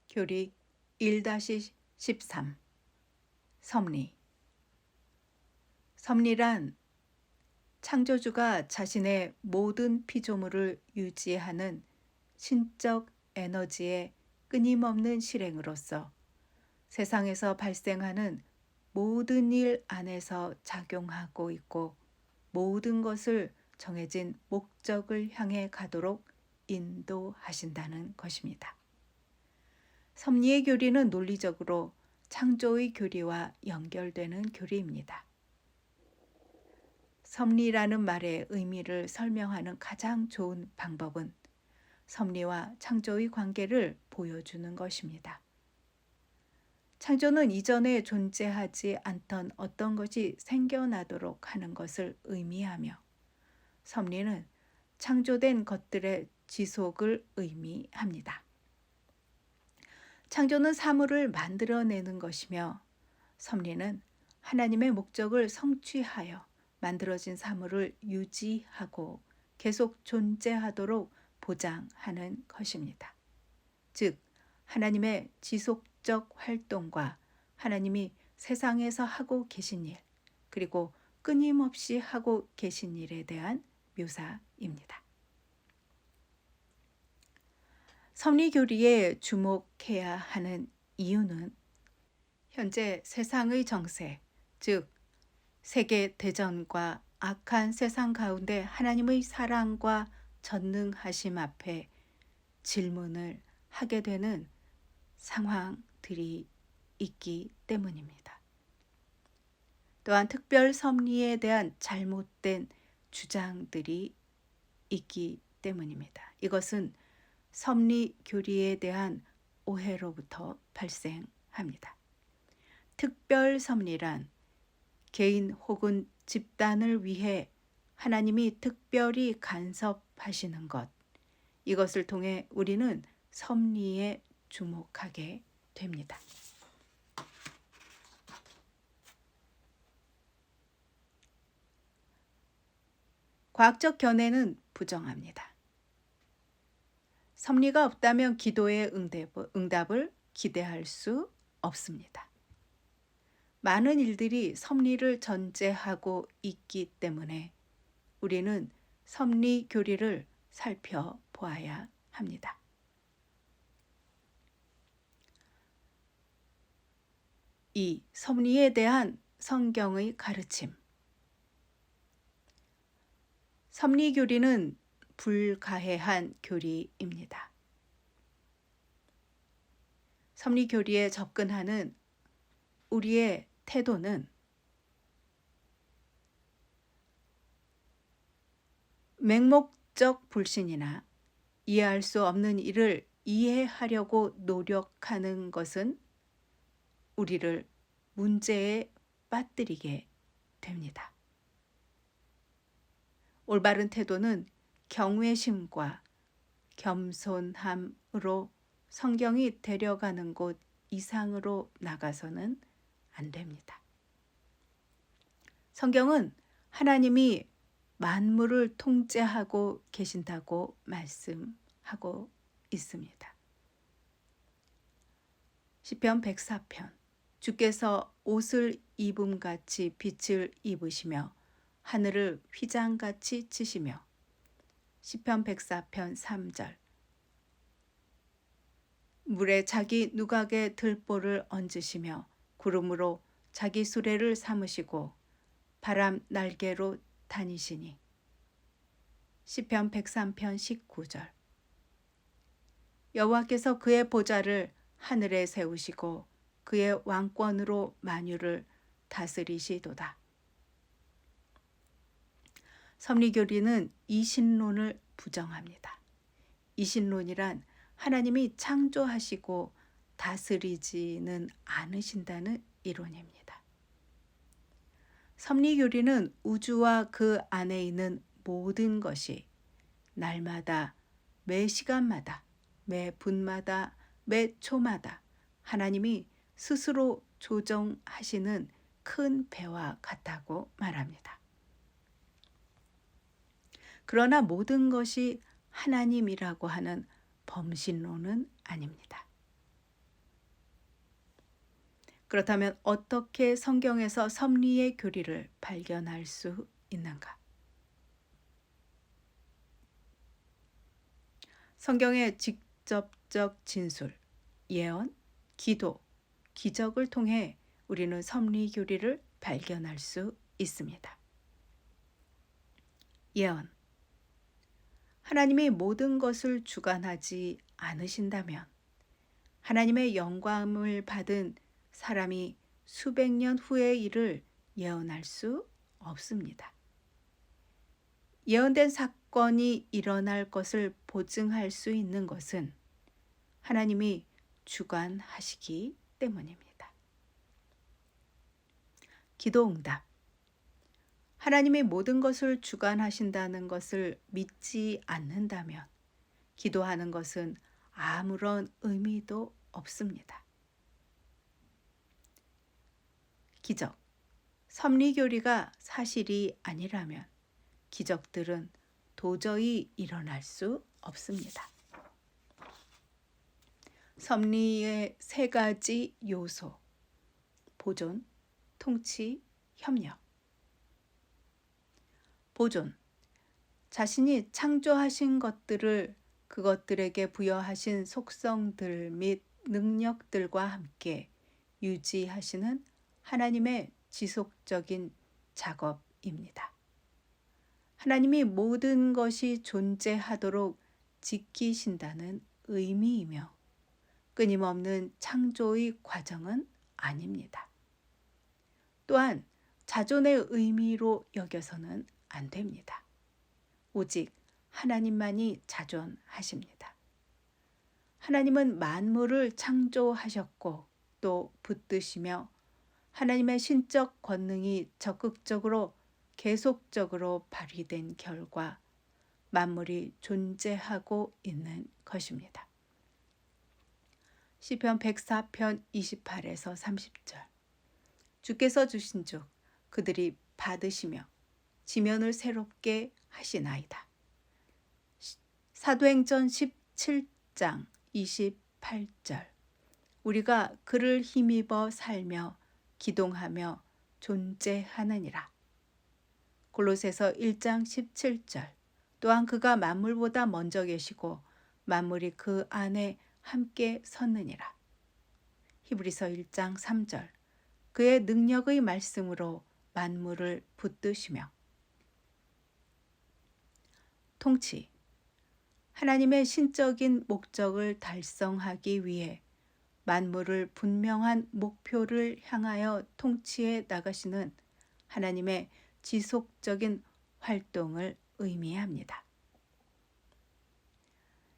교리 1-13 섭리. 섭리란 창조주가 자신의 모든 피조물을 유지하는 신적 에너지의 끊임없는 실행으로서 세상에서 발생하는 모든 일 안에서 작용하고 있고 모든 것을 정해진 목적을 향해 가도록 인도하신다는 것입니다. 섭리의 교리는 논리적으로 창조의 교리와 연결되는 교리입니다. 섭리라는 말의 의미를 설명하는 가장 좋은 방법은 섭리와 창조의 관계를 보여주는 것입니다. 창조는 이전에 존재하지 않던 어떤 것이 생겨나도록 하는 것을 의미하며 섭리는 창조된 것들의 지속을 의미합니다. 창조는 사물을 만들어내는 것이며 섭리는 하나님의 목적을 성취하여 만들어진 사물을 유지하고 계속 존재하도록 보장하는 것입니다. 즉, 하나님의 지속적 활동과 하나님이 세상에서 하고 계신 일, 그리고 끊임없이 하고 계신 일에 대한 묘사입니다. 섭리 교리에 주목해야 하는 이유는 현재 세상의 정세, 즉 세계 대전과 악한 세상 가운데 하나님의 사랑과 전능하심 앞에 질문을 하게 되는 상황들이 있기 때문입니다. 또한 특별 섭리에 대한 잘못된 주장들이 있기 때문입니다. 이것은 섭리 교리에 대한 오해로부터 발생합니다. 특별 섭리란 개인 혹은 집단을 위해 하나님이 특별히 간섭하시는 것, 이것을 통해 우리는 섭리에 주목하게 됩니다. 과학적 견해는 부정합니다. 섭리가 없다면 기도의 응답을 기대할 수 없습니다. 많은 일들이 섭리를 전제하고 있기 때문에 우리는 섭리 교리를 살펴보아야 합니다. 이 섭리에 대한 성경의 가르침. 섭리 교리는 불가해한 교리입니다. 섭리 교리에 접근하는 우리의 태도는 맹목적 불신이나 이해할 수 없는 일을 이해하려고 노력하는 것은 우리를 문제에 빠뜨리게 됩니다. 올바른 태도는 경외심과 겸손함으로 성경이 데려가는 곳 이상으로 나가서는 안 됩니다. 성경은 하나님이 만물을 통제하고 계신다고 말씀하고 있습니다. 시편 104편. 주께서 옷을 입음같이 빛을 입으시며 하늘을 휘장같이 치시며. 시편 104편 3절. 물에 자기 누각에 들보를 얹으시며 구름으로 자기 수레를 삼으시고 바람 날개로 다니시니. 시편 103편 19절. 여호와께서 그의 보좌를 하늘에 세우시고 그의 왕권으로 만유를 다스리시도다. 섭리 교리는 이신론을 부정합니다. 이신론이란 하나님이 창조하시고 다스리지는 않으신다는 이론입니다. 섭리 교리는 우주와 그 안에 있는 모든 것이 날마다, 매 시간마다, 매 분마다, 매 초마다 하나님이 스스로 조정하시는 큰 배와 같다고 말합니다. 그러나 모든 것이 하나님이라고 하는 범신론은 아닙니다. 그렇다면 어떻게 성경에서 섭리의 교리를 발견할 수 있는가? 성경의 직접적 진술, 예언, 기도, 기적을 통해 우리는 섭리 교리를 발견할 수 있습니다. 예언. 하나님이 모든 것을 주관하지 않으신다면 하나님의 영광을 받은 사람이 수백 년 후의 일을 예언할 수 없습니다. 예언된 사건이 일어날 것을 보증할 수 있는 것은 하나님이 주관하시기 때문입니다. 기도 응답. 하나님이 모든 것을 주관하신다는 것을 믿지 않는다면 기도하는 것은 아무런 의미도 없습니다. 기적. 섭리교리가 사실이 아니라면 기적들은 도저히 일어날 수 없습니다. 섭리의 세 가지 요소. 보존, 통치, 협력. 보존. 자신이 창조하신 것들을 그것들에게 부여하신 속성들 및 능력들과 함께 유지하시는 하나님의 지속적인 작업입니다. 하나님이 모든 것이 존재하도록 지키신다는 의미이며 끊임없는 창조의 과정은 아닙니다. 또한 자존의 의미로 여겨서는 안 됩니다. 오직 하나님만이 자존하십니다. 하나님은 만물을 창조하셨고 또 붙드시며 하나님의 신적 권능이 적극적으로 계속적으로 발휘된 결과 만물이 존재하고 있는 것입니다. 시편 104편 28에서 30절. 주께서 주신 즉 그들이 받으시며 지면을 새롭게 하시나이다. 사도행전 17장 28절. 우리가 그를 힘입어 살며 기동하며 존재하느니라. 골로새서 1장 17절. 또한 그가 만물보다 먼저 계시고 만물이 그 안에 함께 섰느니라. 히브리서 1장 3절. 그의 능력의 말씀으로 만물을 붙드시며. 통치. 하나님의 신적인 목적을 달성하기 위해 만물을 분명한 목표를 향하여 통치해 나가시는 하나님의 지속적인 활동을 의미합니다.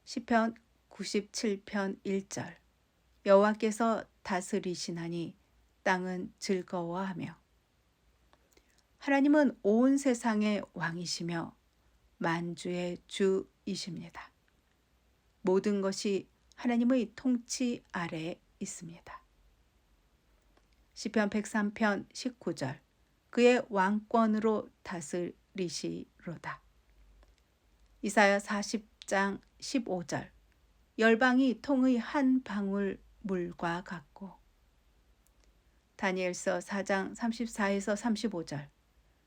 시편 97편 1절. 여호와께서 다스리시나니 땅은 즐거워하며. 하나님은 온 세상의 왕이시며 만주의 주이십니다. 모든 것이 하나님의 통치 아래에 있습니다. 시편 103편 19절. 그의 왕권으로 다스리시로다. 이사야 40장 15절. 열방이 통의 한 방울 물과 같고. 다니엘서 4장 34에서 35절.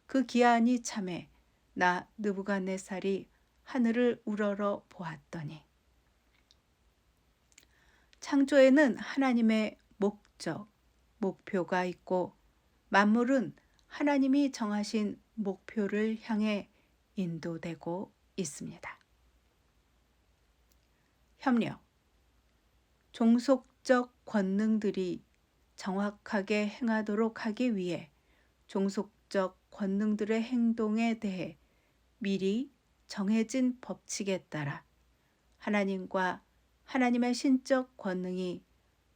그 기한이 참에 나 느부갓네살이 하늘을 우러러 보았더니. 창조에는 하나님의 목적, 목표가 있고 만물은 하나님이 정하신 목표를 향해 인도되고 있습니다. 협력. 종속적 권능들이 정확하게 행하도록 하기 위해 종속적 권능들의 행동에 대해 미리 정해진 법칙에 따라 하나님과 하나님의 신적 권능이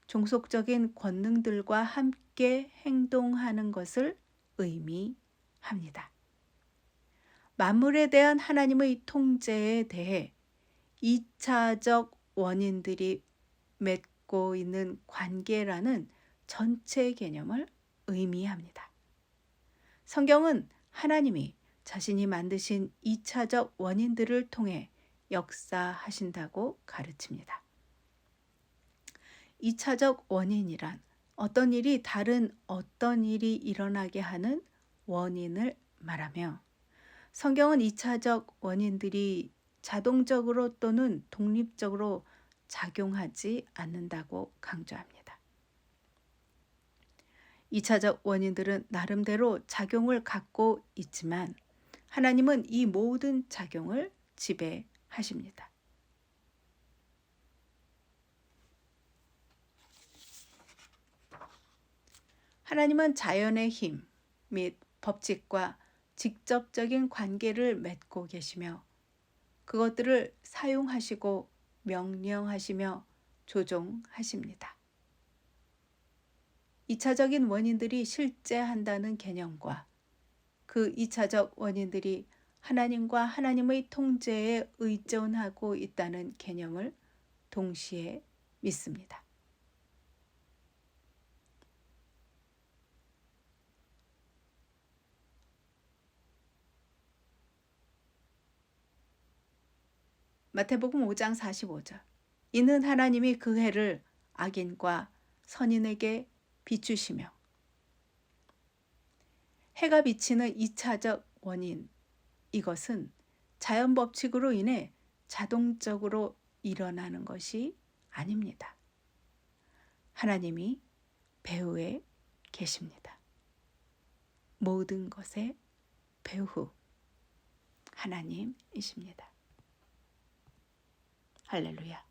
종속적인 권능들과 함께 행동하는 것을 의미합니다. 만물에 대한 하나님의 통제에 대해 2차적 원인들이 맺고 있는 관계라는 전체 개념을 의미합니다. 성경은 하나님이 자신이 만드신 2차적 원인들을 통해 역사하신다고 가르칩니다. 2차적 원인이란 어떤 일이 다른 어떤 일이 일어나게 하는 원인을 말하며 성경은 2차적 원인들이 자동적으로 또는 독립적으로 작용하지 않는다고 강조합니다. 2차적 원인들은 나름대로 작용을 갖고 있지만 하나님은 이 모든 작용을 지배하십니다. 하나님은 자연의 힘 및 법칙과 직접적인 관계를 맺고 계시며 그것들을 사용하시고 명령하시며 조종하십니다. 2차적인 원인들이 실제한다는 개념과 그 2차적 원인들이 하나님과 하나님의 통제에 의존하고 있다는 개념을 동시에 믿습니다. 마태복음 5장 45절. 이는 하나님이 그 해를 악인과 선인에게 비추시며 해가 비치는 2차적 원인 이것은 자연 법칙으로 인해 자동적으로 일어나는 것이 아닙니다. 하나님이 배후에 계십니다. 모든 것의 배후 하나님이십니다. 할렐루야.